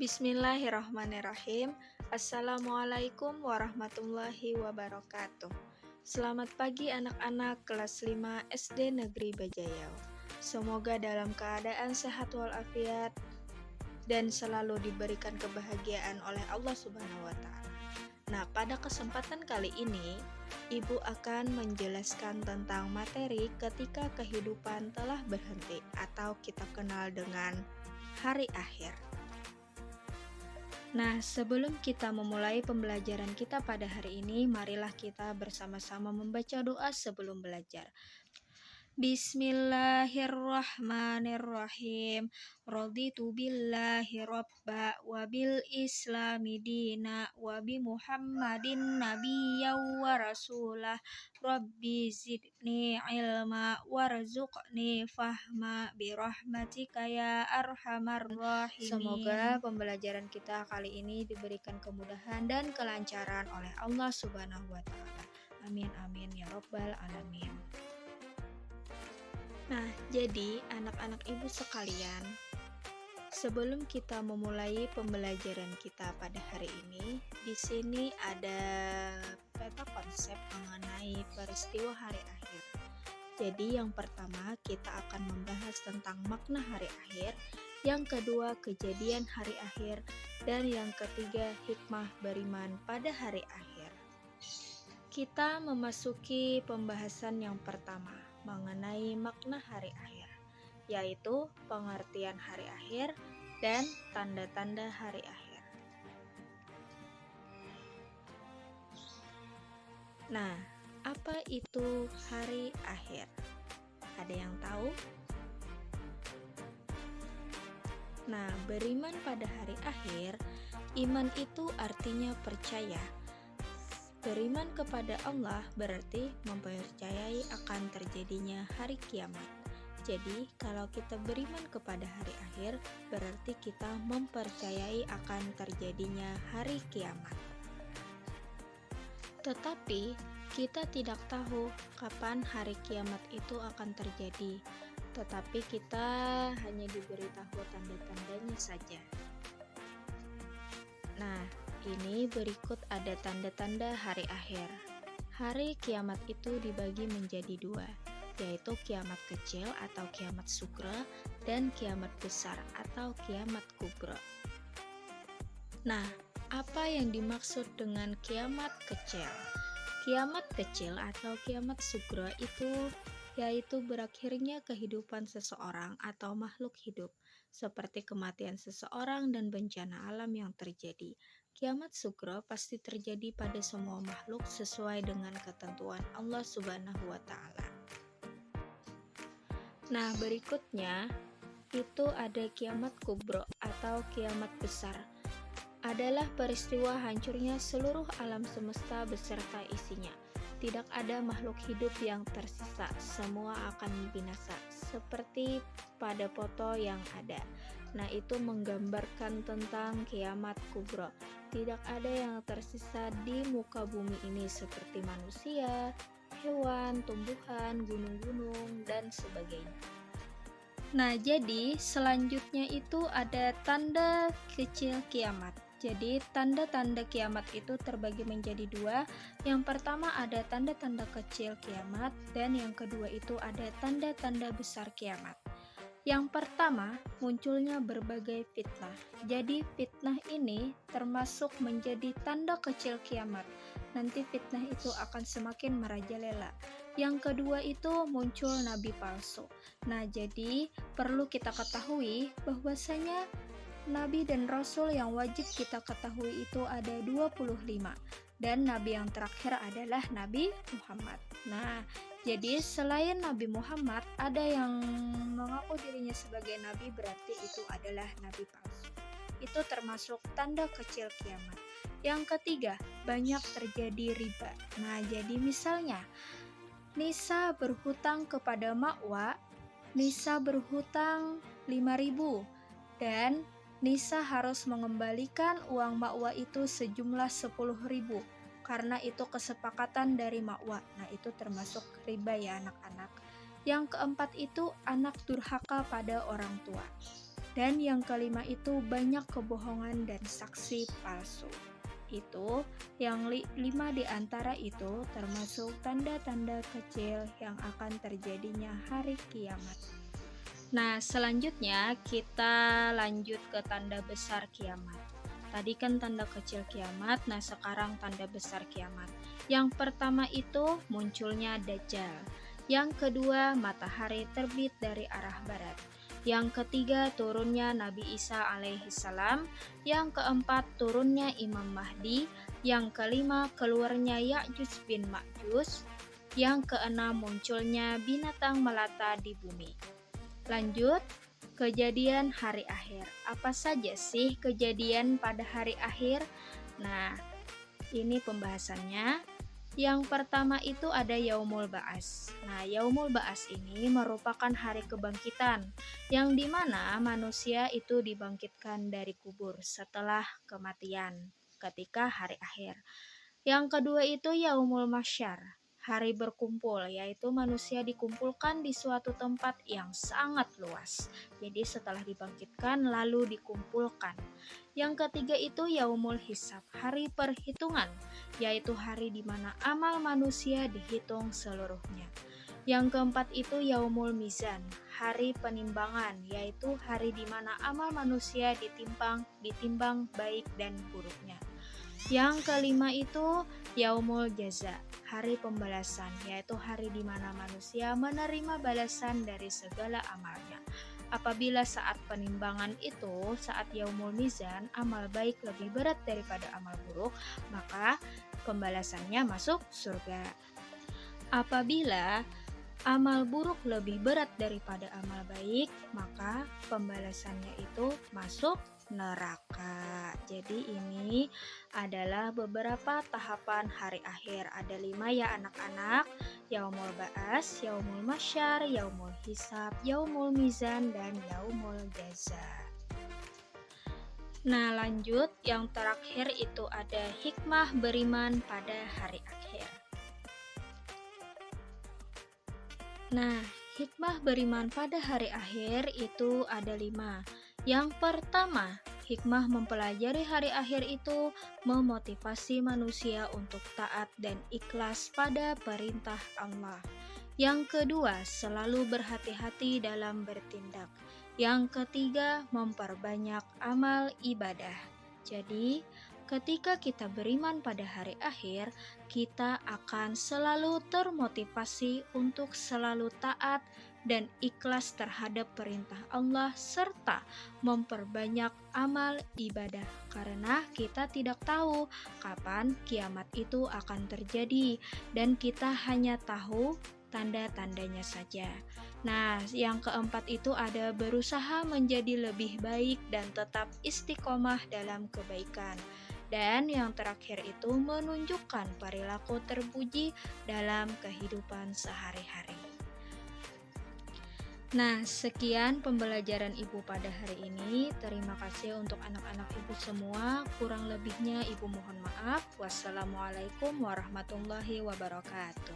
Bismillahirrahmanirrahim. Assalamualaikum warahmatullahi wabarakatuh. Selamat pagi anak-anak kelas 5 SD Negeri Bajayau. Semoga dalam keadaan sehat walafiat dan selalu diberikan kebahagiaan oleh Allah Subhanahu wa Ta'ala. Nah, pada kesempatan kali ini, Ibu akan menjelaskan tentang materi ketika kehidupan telah berhenti atau kita kenal dengan hari akhir. Nah, sebelum kita memulai pembelajaran kita pada hari ini, marilah kita bersama-sama membaca doa sebelum belajar. Bismillahirrahmanirrahim. Raditu billahi robba wa bil islami dina wa bi muhammadin nabiyya wa rasulah. Rabbi zidni ilma warzuqni fahma birahmatika ya arhamar rahimin. Semoga pembelajaran kita kali ini diberikan kemudahan dan kelancaran oleh Allah Subhanahu wa Ta'ala. Amin amin ya rabbal alamin. Nah, jadi anak-anak ibu sekalian, sebelum kita memulai pembelajaran kita pada hari ini, di sini ada peta konsep mengenai peristiwa hari akhir. Jadi yang pertama kita akan membahas tentang makna hari akhir, yang kedua kejadian hari akhir, dan yang ketiga hikmah beriman pada hari akhir. Kita memasuki pembahasan yang pertama mengenai makna hari akhir, yaitu pengertian hari akhir dan tanda-tanda hari akhir. Nah, apa itu hari akhir? Ada yang tahu? Nah, beriman pada hari akhir, iman itu artinya percaya. Beriman kepada Allah berarti mempercayai akan terjadinya hari kiamat. Jadi, kalau kita beriman kepada hari akhir, berarti kita mempercayai akan terjadinya hari kiamat. Tetapi, kita tidak tahu kapan hari kiamat itu akan terjadi. Tetapi kita hanya diberitahu tanda-tandanya saja. Nah, ini berikut ada tanda-tanda hari akhir. Hari kiamat itu dibagi menjadi dua, yaitu kiamat kecil atau kiamat sugra dan kiamat besar atau kiamat kubra. Nah, apa yang dimaksud dengan kiamat kecil? Kiamat kecil atau kiamat sugra itu yaitu berakhirnya kehidupan seseorang atau makhluk hidup, seperti kematian seseorang dan bencana alam yang terjadi. Kiamat sugra pasti terjadi pada semua makhluk sesuai dengan ketentuan Allah Subhanahu wa Ta'ala. Nah, berikutnya itu ada kiamat kubro atau kiamat besar. Adalah peristiwa hancurnya seluruh alam semesta beserta isinya. Tidak ada makhluk hidup yang tersisa, semua akan binasa, seperti pada foto yang ada. Nah, itu menggambarkan tentang kiamat kubro. Tidak ada yang tersisa di muka bumi ini seperti manusia, hewan, tumbuhan, gunung-gunung, dan sebagainya. Nah, jadi selanjutnya itu ada tanda kecil kiamat. Jadi tanda-tanda kiamat itu terbagi menjadi dua. Yang pertama ada tanda-tanda kecil kiamat, dan yang kedua itu ada tanda-tanda besar kiamat. Yang pertama, munculnya berbagai fitnah. Jadi fitnah ini termasuk menjadi tanda kecil kiamat. Nanti fitnah itu akan semakin merajalela. Yang kedua itu muncul nabi palsu. Nah, jadi perlu kita ketahui bahwasanya nabi dan rasul yang wajib kita ketahui itu ada 25. Dan nabi yang terakhir adalah Nabi Muhammad. Nah, jadi selain Nabi Muhammad, ada yang mengaku dirinya sebagai nabi, berarti itu adalah nabi palsu. Itu termasuk tanda kecil kiamat. Yang ketiga, banyak terjadi riba. Nah, jadi misalnya Nisa berhutang kepada Makwa, Nisa berhutang 5.000 dan Nisa harus mengembalikan uang Makwa itu sejumlah 10.000 karena itu kesepakatan dari Makwa. Nah, itu termasuk riba ya anak-anak. Yang keempat itu anak durhaka pada orang tua. Dan yang kelima itu banyak kebohongan dan saksi palsu. Itu yang lima di antara itu termasuk tanda-tanda kecil yang akan terjadinya hari kiamat. Nah, selanjutnya kita lanjut ke tanda besar kiamat. Tadi kan tanda kecil kiamat, nah sekarang tanda besar kiamat. Yang pertama itu munculnya Dajjal. Yang kedua, matahari terbit dari arah barat. Yang ketiga, turunnya Nabi Isa alaihissalam. Yang keempat, turunnya Imam Mahdi. Yang kelima, keluarnya Ya'juj bin Ma'juj. Yang keenam, munculnya binatang melata di bumi. Lanjut, kejadian hari akhir. Apa saja sih kejadian pada hari akhir? Nah, ini pembahasannya. Yang pertama itu ada Yaumul Ba'as. Nah, Yaumul Ba'as ini merupakan hari kebangkitan, yang dimana manusia itu dibangkitkan dari kubur setelah kematian ketika hari akhir. Yang kedua itu Yaumul Mahsyar, hari berkumpul, yaitu manusia dikumpulkan di suatu tempat yang sangat luas. Jadi setelah dibangkitkan lalu dikumpulkan. Yang ketiga itu Yaumul Hisab, hari perhitungan, yaitu hari di mana amal manusia dihitung seluruhnya. Yang keempat itu Yaumul Mizan, hari penimbangan, yaitu hari di mana amal manusia ditimbang baik dan buruknya. Yang kelima itu Yaumul Jaza, hari pembalasan, yaitu hari di mana manusia menerima balasan dari segala amalnya. Apabila saat penimbangan itu, saat Yaumul Mizan, amal baik lebih berat daripada amal buruk, maka pembalasannya masuk surga. Apabila amal buruk lebih berat daripada amal baik, maka pembalasannya itu masuk neraka. Jadi ini adalah beberapa tahapan hari akhir. Ada 5 ya anak-anak: Yaumul Ba'as, Yaumul Mahsyar, Yaumul Hisab, Yaumul Mizan, dan Yaumul Jaza. Nah, lanjut yang terakhir itu ada hikmah beriman pada hari akhir. Nah, hikmah beriman pada hari akhir itu ada 5. Yang pertama, hikmah mempelajari hari akhir itu memotivasi manusia untuk taat dan ikhlas pada perintah Allah. Yang kedua, selalu berhati-hati dalam bertindak. Yang ketiga, memperbanyak amal ibadah. Jadi, ketika kita beriman pada hari akhir, kita akan selalu termotivasi untuk selalu taat dan ikhlas terhadap perintah Allah serta memperbanyak amal ibadah, karena kita tidak tahu kapan kiamat itu akan terjadi dan kita hanya tahu tanda-tandanya saja. Nah, yang keempat itu ada berusaha menjadi lebih baik dan tetap istiqomah dalam kebaikan. Dan yang terakhir itu menunjukkan perilaku terpuji dalam kehidupan sehari-hari. Nah, sekian pembelajaran Ibu pada hari ini. Terima kasih untuk anak-anak Ibu semua. Kurang lebihnya Ibu mohon maaf. Wassalamualaikum warahmatullahi wabarakatuh.